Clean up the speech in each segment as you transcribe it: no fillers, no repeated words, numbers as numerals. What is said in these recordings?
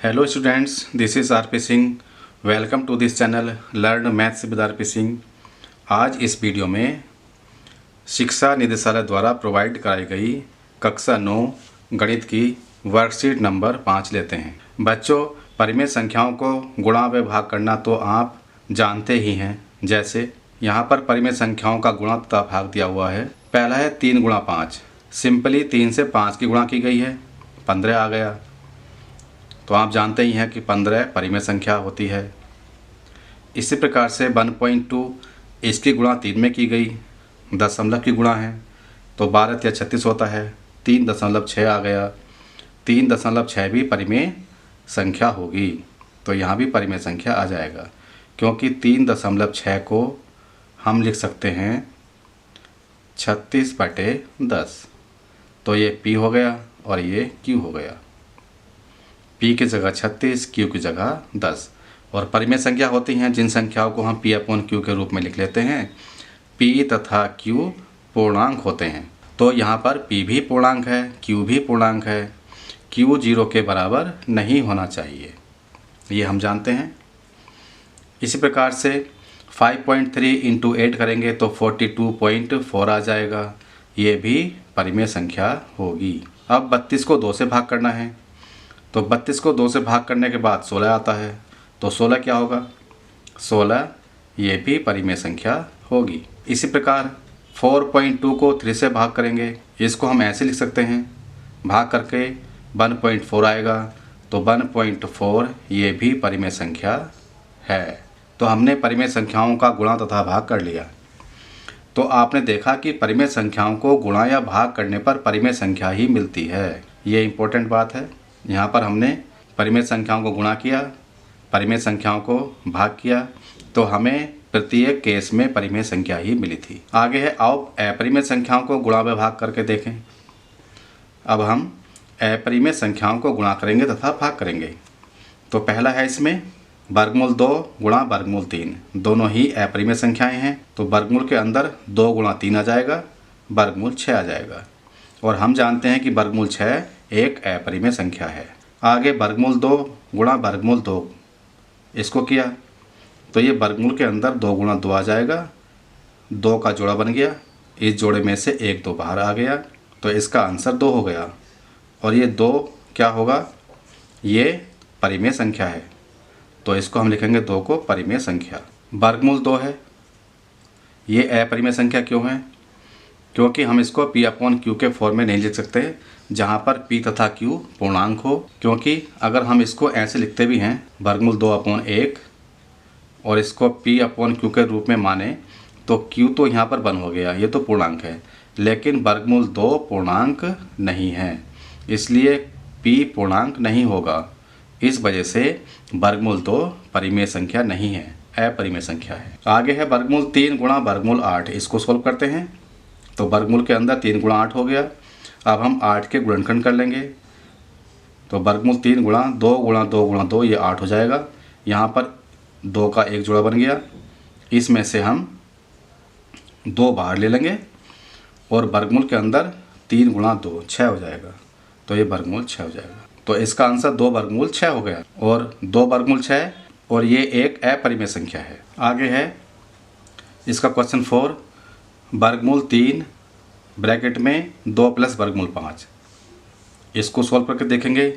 Hello students, this is R P Singh. Welcome to this channel learn maths with R P Singh. आज इस video में शिक्षा निदेशालय द्वारा प्रोवाइड कराई गई कक्षा 9 गणित की वर्कशीट नंबर 5 लेते हैं। बच्चों, परिमेय संख्याओं को गुणा व भाग करना तो आप जानते ही हैं। जैसे यहाँ पर परिमेय संख्याओं का गुणा तथा भाग दिया हुआ है। पहला है 3 गुणा 5। सिंपली 3 से 5 की गुणा की गई है, 15 आ गया। तो आप जानते ही हैं कि 15 परिमेय संख्या होती है। इसी प्रकार से 1.2 इसकी गुणा 3 में की गई, दशमलव की गुणा है तो 12 या 36 होता है। 3.6 आ गया, 3.6 भी परिमेय संख्या होगी। तो यहाँ भी परिमेय संख्या आ जाएगा, क्योंकि 3.6 को हम लिख सकते हैं 36/10। तो ये P हो गया और ये Q हो गया। P की जगह 36, Q की जगह 10। और परिमेय संख्या होती हैं जिन संख्याओं को हम P/Q के रूप में लिख लेते हैं। P तथा Q पूर्णांक होते हैं, तो यहाँ पर P भी पूर्णांक है, Q भी पूर्णांक है। Q 0 के बराबर नहीं होना चाहिए, ये हम जानते हैं। इसी प्रकार से 5.3 × 8 करेंगे तो 42.4 आ जाएगा। ये भी परिमेय संख्या होगी। अब 32 को 2 से भाग करना है, तो 32 को 2 से भाग करने के बाद 16 आता है। तो 16 क्या होगा? 16 ये भी परिमेय संख्या होगी। इसी प्रकार 4.2 को 3 से भाग करेंगे, इसको हम ऐसे लिख सकते हैं, भाग करके 1.4 आएगा। तो 1.4 ये भी परिमेय संख्या है। तो हमने परिमेय संख्याओं का गुणा तथा भाग कर लिया। तो आपने देखा कि परिमेय संख्याओं को गुणा या भाग करने पर परिमेय संख्या ही मिलती है। ये इम्पोर्टेंट बात है। यहाँ पर हमने परिमेय संख्याओं को गुणा किया, परिमेय संख्याओं को भाग किया, तो हमें प्रत्येक केस में परिमेय संख्या ही मिली थी। आगे है, आओ अपरिमेय संख्याओं को गुणा व भाग करके देखें। अब हम अपरिमेय संख्याओं को गुणा करेंगे तथा भाग करेंगे। तो पहला है इसमें वर्गमूल 2 गुणा वर्गमूल 3, दोनों ही अपरिमेय संख्याएं हैं। तो वर्गमूल के अंदर 2 गुणा 3 आ जाएगा, वर्गमूल 6 आ जाएगा। और हम जानते हैं कि वर्गमूल 6 एक अपरिमेय संख्या है। आगे वर्गमूल 2 गुणा वर्गमूल 2, इसको किया तो ये वर्गमूल के अंदर 2 गुणा 2 आ जाएगा, 2 का जोड़ा बन गया। इस जोड़े में से 1 2 बाहर आ गया, तो इसका आंसर 2 हो गया। और ये 2 क्या होगा? ये परिमेय संख्या है, तो इसको हम लिखेंगे 2 को परिमेय संख्या। वर्गमूल 2 है, ये अपरिमेय संख्या क्यों है? क्योंकि हम इसको P/Q के फॉर्म में नहीं लिख सकते, जहाँ पर P तथा Q पूर्णांक हो। क्योंकि अगर हम इसको ऐसे लिखते भी हैं, वर्गमूल 2/1, और इसको P/Q के रूप में माने, तो Q तो यहाँ पर 1 हो गया, ये तो पूर्णांक है। लेकिन वर्गमूल 2 पूर्णांक नहीं है, इसलिए P पूर्णांक नहीं होगा। इस वजह से वर्गमूल 2 परिमेय संख्या नहीं है, अपरिमेय संख्या है। आगे है वर्गमूल 3 गुणा वर्गमूल 8, इसको सोल्व करते हैं। तो वर्गमूल के अंदर 3 गुणा 8 हो गया। अब हम 8 के गुणनखंड कर लेंगे। तो वर्गमूल 3 गुणा 2 गुणा 2 गुणा 2, ये 8 हो जाएगा। यहाँ पर 2 का एक जोड़ा बन गया, इसमें से हम 2 बाहर ले लेंगे और वर्गमूल के अंदर 3 गुणा 2 6 हो जाएगा। तो ये वर्गमूल 6 हो जाएगा। तो इसका आंसर 2 वर्गमूल 6 हो गया। और 2 वर्गमूल 6, और ये एक अपरिमेय संख्या है। आगे है इसका क्वेश्चन 4, वर्गमूल 3 ब्रैकेट में 2 + वर्गमूल 5। इसको सॉल्व करके देखेंगे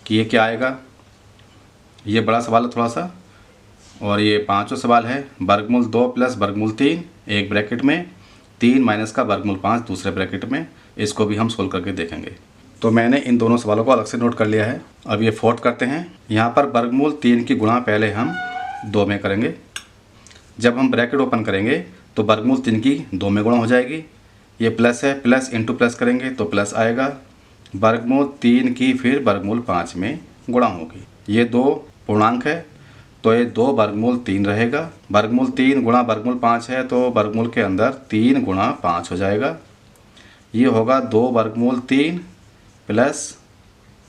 कि ये क्या आएगा। ये बड़ा सवाल है थोड़ा सा, और ये 5वां सवाल है। वर्गमूल 2 + वर्गमूल 3 एक ब्रैकेट में, 3 माइनस का वर्गमूल 5 दूसरे ब्रैकेट में। इसको भी हम सोल्व करके देखेंगे। तो मैंने इन दोनों सवालों को अलग से नोट कर लिया है। अब ये फोर्थ करते हैं। यहाँ पर वर्गमूल 3 की गुणा पहले हम 2 में करेंगे। जब हम ब्रैकेट ओपन करेंगे तो वर्गमूल 3 की 2 में गुणा हो जाएगी। ये प्लस है, प्लस इंटू प्लस करेंगे तो प्लस आएगा। वर्गमूल 3 की फिर वर्गमूल 5 में गुणा होगी। ये 2 पूर्णांक है, तो ये 2 वर्गमूल 3 रहेगा। वर्गमूल 3 गुणा वर्गमूल 5 है, तो वर्गमूल के अंदर 3 गुणा 5 हो जाएगा। ये होगा 2 वर्गमूल 3 प्लस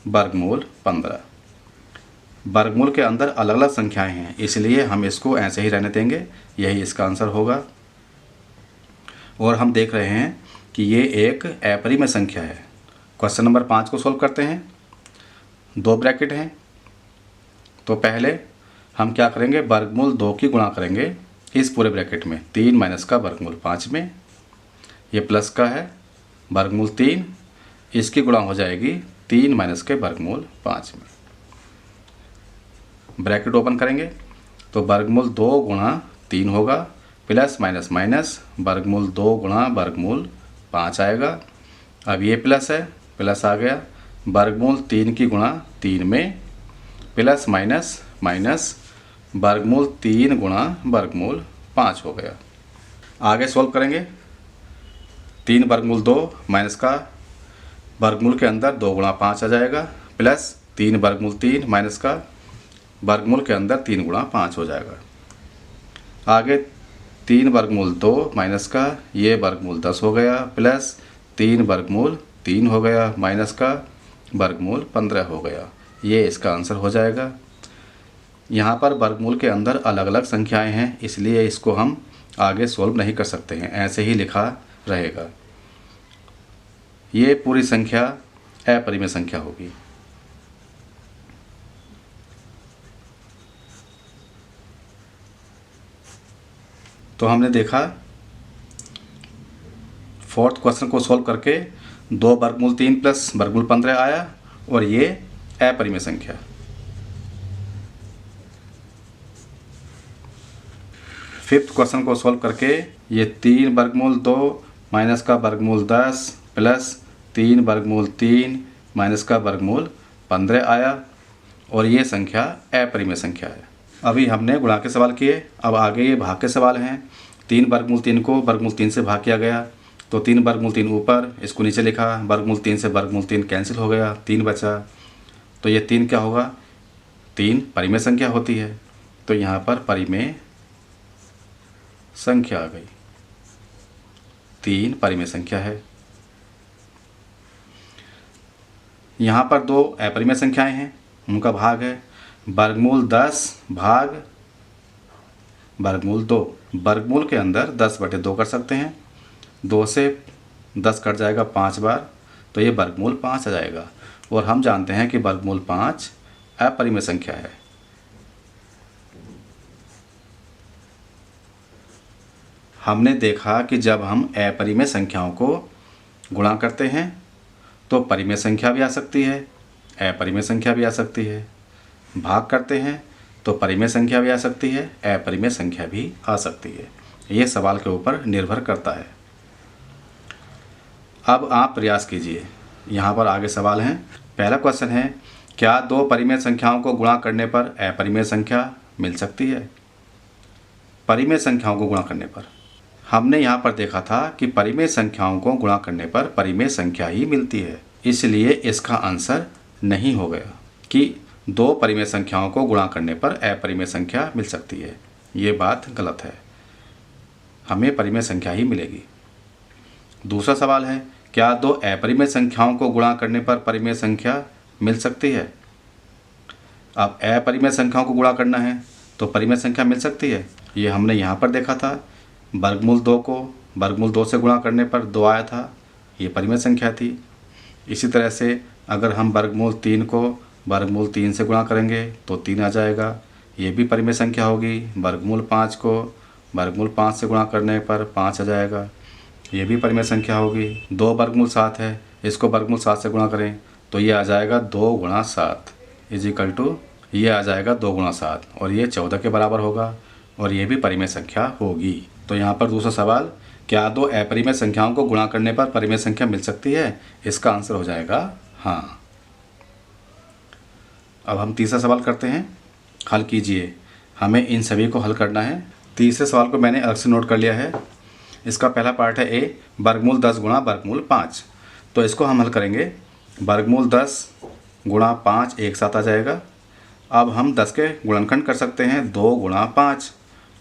वर्गमूल 15। वर्गमूल के अंदर अलग अलग संख्याएं हैं, इसलिए हम इसको ऐसे ही रहने देंगे। यही इसका आंसर होगा। और हम देख रहे हैं कि ये एक अपरिमेय संख्या है। क्वेश्चन नंबर 5 को सोल्व करते हैं। 2 ब्रैकेट हैं, तो पहले हम क्या करेंगे, वर्गमूल 2 की गुणा करेंगे इस पूरे ब्रैकेट में, 3 माइनस का वर्गमूल 5 में, ये प्लस का है वर्गमूल 3, इसकी गुणा हो जाएगी 3 माइनस के वर्गमूल 5 में। ब्रैकेट ओपन करेंगे तो वर्गमूल 2 गुणा 3 होगा, प्लस माइनस माइनस वर्गमूल 2 गुणा वर्गमूल 5 आएगा। अब ये प्लस है, प्लस आ गया, वर्गमूल 3 की गुणा 3 में, प्लस माइनस माइनस वर्गमूल 3 गुणा वर्गमूल 5 हो गया। आगे सॉल्व करेंगे, 3 वर्गमूल 2 माइनस का वर्गमूल के अंदर 2 गुणा 5 आ जाएगा, प्लस 3 वर्गमूल 3 माइनस का वर्गमूल के अंदर 3 गुणा 5 हो जाएगा। आगे 3 वर्गमूल 2 माइनस का ये वर्गमूल 10 हो गया, प्लस 3 वर्गमूल 3 हो गया, माइनस का वर्गमूल 15 हो गया। ये इसका आंसर हो जाएगा। यहाँ पर वर्गमूल के अंदर अलग अलग संख्याएं हैं, इसलिए इसको हम आगे सॉल्व नहीं कर सकते हैं, ऐसे ही लिखा रहेगा। ये पूरी संख्या अपरिमेय संख्या होगी। तो हमने देखा 4th क्वेश्चन को सॉल्व करके 2 वर्गमूल 3 प्लस वर्गमूल 15 आया और ये अपरिमेय संख्या। 5th क्वेश्चन को सॉल्व करके ये 3 वर्गमूल 2 माइनस का वर्गमूल 10 प्लस 3 वर्गमूल 3 माइनस का वर्गमूल 15 आया और ये संख्या अपरिमेय संख्या है। अभी हमने गुणा के सवाल किए, अब आगे ये भाग के सवाल हैं। 3 वर्गमूल 3 को वर्गमूल 3 से भाग किया गया, तो 3 वर्गमूल 3 ऊपर, इसको नीचे लिखा, वर्गमूल 3 से वर्गमूल 3 कैंसिल हो गया, 3 बचा। तो ये 3 क्या होगा, 3 परिमेय संख्या होती है, तो यहाँ पर परिमेय संख्या आ गई, 3 परिमेय संख्या है। यहाँ पर 2 अपरिमेय संख्याएं हैं, उनका भाग है वर्गमूल 10 भाग वर्गमूल 2। वर्गमूल के अंदर 10/2 कर सकते हैं, 2 से 10 कट जाएगा 5 बार, तो ये वर्गमूल 5 आ जाएगा। और हम जानते हैं कि वर्गमूल 5 अपरिमेय संख्या है। हमने देखा कि जब हम अपरिमेय संख्याओं को गुणा करते हैं तो परिमेय संख्या भी आ सकती है, अपरिमेय संख्या भी आ सकती है। भाग करते हैं तो परिमेय संख्या भी आ सकती है, अपरिमेय संख्या भी आ सकती है। ये सवाल के ऊपर निर्भर करता है। अब आप प्रयास कीजिए। यहाँ पर आगे सवाल हैं। पहला क्वेश्चन है, क्या 2 परिमेय संख्याओं को गुणा करने पर अपरिमेय संख्या मिल सकती है? परिमेय संख्याओं को गुणा करने पर हमने यहाँ पर देखा था कि परिमेय संख्याओं को गुणा करने पर परिमेय संख्या ही मिलती है, इसलिए इसका आंसर नहीं हो गया कि 2 परिमेय संख्याओं को गुणा करने पर अपरिमेय संख्या मिल सकती है। ये बात गलत है, हमें परिमेय संख्या ही मिलेगी। दूसरा सवाल है, क्या 2 अपरिमेय संख्याओं को गुणा करने पर परिमेय संख्या मिल सकती है? अब अपरिमेय संख्याओं को गुणा करना है तो परिमेय संख्या मिल सकती है। ये हमने यहाँ पर देखा था, वर्गमूल 2 को वर्गमूल 2 से गुणा करने पर 2 आया था, ये परिमेय संख्या थी। इसी तरह से अगर हम वर्गमूल 3 को वर्गमूल 3 से गुणा करेंगे तो 3 आ जाएगा, ये भी परिमेय संख्या होगी। वर्गमूल 5 को वर्गमूल 5 से गुणा करने पर 5 आ जाएगा, ये भी परिमेय संख्या होगी। 2 वर्गमूल 7 है, इसको वर्गमूल 7 से गुणा करें तो ये आ जाएगा 2 गुणा 7 इजिकल टू ये आ जाएगा 2 गुणा 7 और ये 14 के बराबर होगा और ये भी परिमेय संख्या होगी। तो यहाँ पर दूसरा सवाल, क्या 2 अपरिमेय संख्याओं को गुणा करने पर परिमेय संख्या मिल सकती है? इसका आंसर हो जाएगा हाँ। अब हम तीसरा सवाल करते हैं, हल कीजिए। हमें इन सभी को हल करना है। तीसरे सवाल को मैंने अलग से नोट कर लिया है। इसका पहला पार्ट है ए, वर्गमूल 10 गुणा वर्गमूल 5। तो इसको हम हल करेंगे, वर्गमूल 10 गुणा 5 एक साथ आ जाएगा। अब हम 10 के गुणनखंड कर सकते हैं, 2 गुणा 5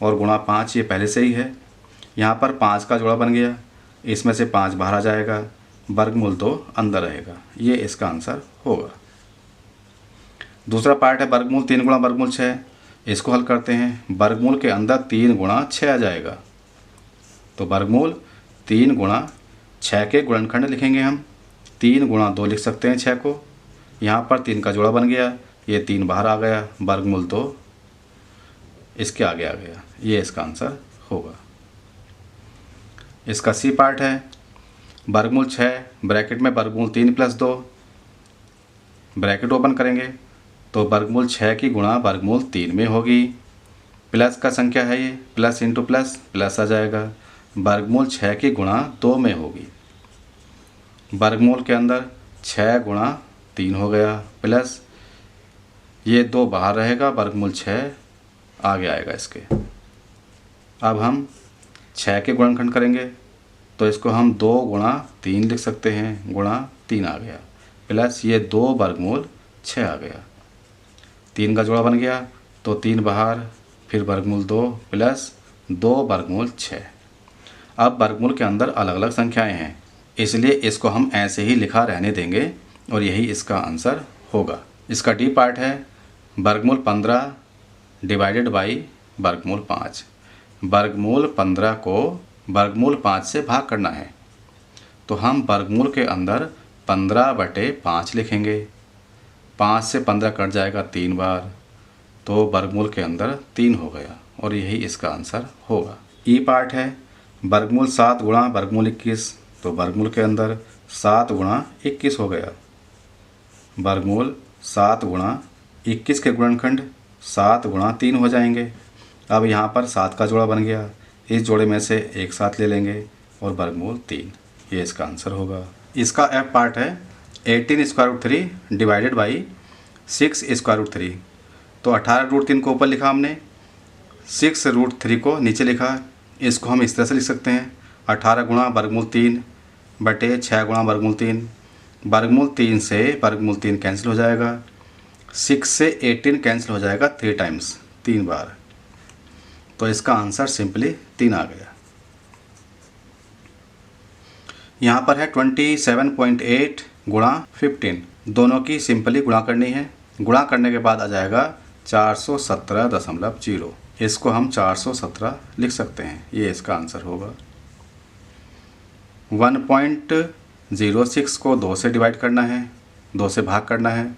और गुणा 5 ये पहले से ही है। यहाँ पर 5 का जोड़ा बन गया, इसमें से 5 बाहर आ जाएगा, वर्गमूल 2 अंदर रहेगा। ये इसका आंसर होगा। दूसरा पार्ट है वर्गमूल 3 गुणा वर्गमूल 6। इसको हल करते हैं, वर्गमूल के अंदर 3 गुणा 6 आ जाएगा। तो वर्गमूल 3 गुणा 6 के गुणनखंड लिखेंगे हम, 3 गुणा 2 लिख सकते हैं 6 को। यहाँ पर 3 का जोड़ा बन गया, ये 3 बाहर आ गया, वर्गमूल 2 इसके आगे आ गया। ये इसका आंसर होगा। इसका सी पार्ट है वर्गमूल 6 ब्रैकेट में वर्गमूल 3 प्लस 2, ब्रैकेट ओपन करेंगे तो वर्गमूल 6 की गुणा वर्गमूल 3 में होगी। प्लस का संख्या है ये, प्लस इंटू प्लस प्लस आ जाएगा। वर्गमूल 6 की गुणा 2 में होगी। वर्गमूल के अंदर 6 गुणा 3 हो गया, प्लस ये 2 बाहर रहेगा, वर्गमूल 6 आगे आएगा इसके। अब हम 6 के गुणनखंड करेंगे तो इसको हम 2 गुणा 3 लिख सकते हैं, गुणा 3 आ गया, प्लस ये 2 वर्गमूल 6 आ गया। 3 का जोड़ा बन गया तो 3 बाहर, फिर वर्गमूल 2 प्लस 2 वर्गमूल 6। अब वर्गमूल के अंदर अलग अलग संख्याएं हैं, इसलिए इसको हम ऐसे ही लिखा रहने देंगे और यही इसका आंसर होगा। इसका डी पार्ट है वर्गमूल 15 डिवाइडेड बाई वर्गमूल 5। वर्गमूल 15 को वर्गमूल 5 से भाग करना है तो हम वर्गमूल के अंदर 15/5 लिखेंगे। 5 से 15 कट जाएगा 3 बार, तो वर्गमूल के अंदर 3 हो गया और यही इसका आंसर होगा। ई पार्ट है वर्गमूल 7 गुणा वर्गमूल 21, तो वर्गमूल के अंदर 7 गुणा 21 हो गया। वर्गमूल 7 गुणा 21 के गुणनखंड 7 गुणा 3 हो जाएंगे। अब यहाँ पर 7 का जोड़ा बन गया, इस जोड़े में से एक साथ ले लेंगे और वर्गमूल 3, ये इसका आंसर होगा। इसका एफ पार्ट है 18√3 डिवाइडेड बाई 6√3। तो 18√3 को ऊपर लिखा हमने, 6√3 को नीचे लिखा। इसको हम इस तरह से लिख सकते हैं 18 गुणा वर्गमूल 3 बटे 6 गुणा वर्गमूल 3। वर्गमूल 3 से वर्गमूल 3 कैंसिल हो जाएगा, 6 से 18 कैंसिल हो जाएगा 3 टाइम्स, 3 बार। तो इसका आंसर सिंपली 3 आ गया। यहाँ पर है 27.8 गुणा 15, दोनों की सिंपली गुणा करनी है। गुणा करने के बाद आ जाएगा 417.0, इसको हम 417 लिख सकते हैं, ये इसका आंसर होगा। 1.06 को 2 से डिवाइड करना है, 2 से भाग करना है,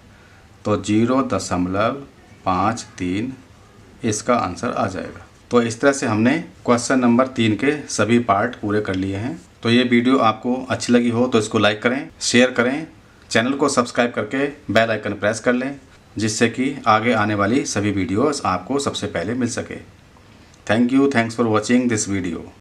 तो 0.53 इसका आंसर आ जाएगा। तो इस तरह से हमने क्वेश्चन नंबर 3 के सभी पार्ट पूरे कर लिए हैं। तो ये वीडियो आपको अच्छी लगी हो तो इसको लाइक करें, शेयर करें, चैनल को सब्सक्राइब करके बेल आइकन प्रेस कर लें, जिससे कि आगे आने वाली सभी वीडियोस आपको सबसे पहले मिल सके। Thank you, thanks for watching this video.